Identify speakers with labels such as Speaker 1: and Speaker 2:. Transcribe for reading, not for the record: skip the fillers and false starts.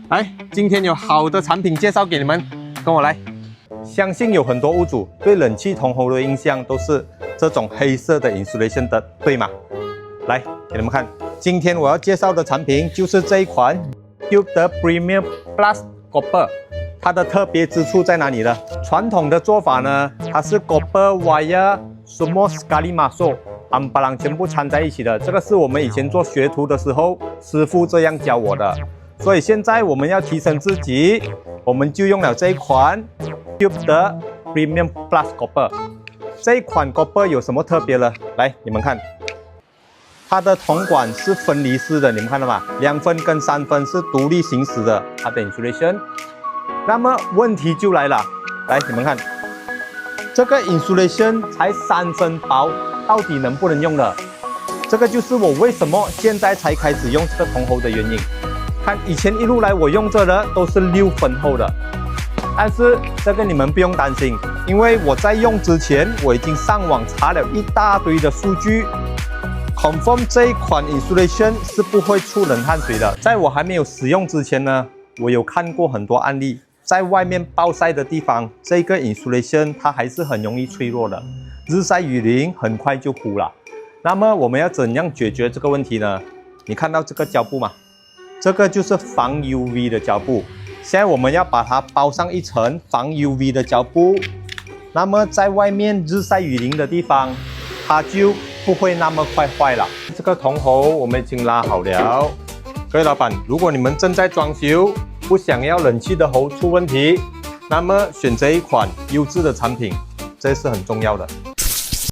Speaker 1: 来，今天有好的产品介绍给你们，跟我来。相信有很多屋主对冷气铜喉的印象都是这种黑色的 insulation 的，对吗？来，给你们看，今天我要介绍的产品就是这一款 Cube 的 Premium Plus Copper。它的特别之处在哪里呢？传统的做法呢，它是 Copper Wire semua sekali masuk。全部掺在一起的，这个是我们以前做学徒的时候，师傅这样教我的。所以现在我们要提升自己，我们就用了这一款 Cube 的 Premium Plus Copper。这一款 Copper 有什么特别呢？来，你们看，它的铜管是分离式的，你们看到吗？2分跟3分是独立行驶的，它的 insulation。那么问题就来了，来，你们看，这个 insulation 才3分薄。到底能不能用的？这个就是我为什么现在才开始用这个铜喉的原因。看以前一路来我用着的都是6分厚的，但是这个你们不用担心，因为我在用之前我已经上网查了一大堆的数据 ，confirm 这一款 insulation 是不会出冷汗水的。在我还没有使用之前呢，我有看过很多案例，在外面暴晒的地方，这个 insulation 它还是很容易脆弱的。日晒雨淋很快就糊了。那么我们要怎样解决这个问题呢？你看到这个胶布吗？这个就是防 UV 的胶布。现在我们要把它包上一层防 UV 的胶布，那么在外面日晒雨淋的地方，它就不会那么快坏了。这个铜喉我们已经拉好了。各位老板，如果你们正在装修，不想要冷气的喉出问题，那么选择一款优质的产品，这是很重要的。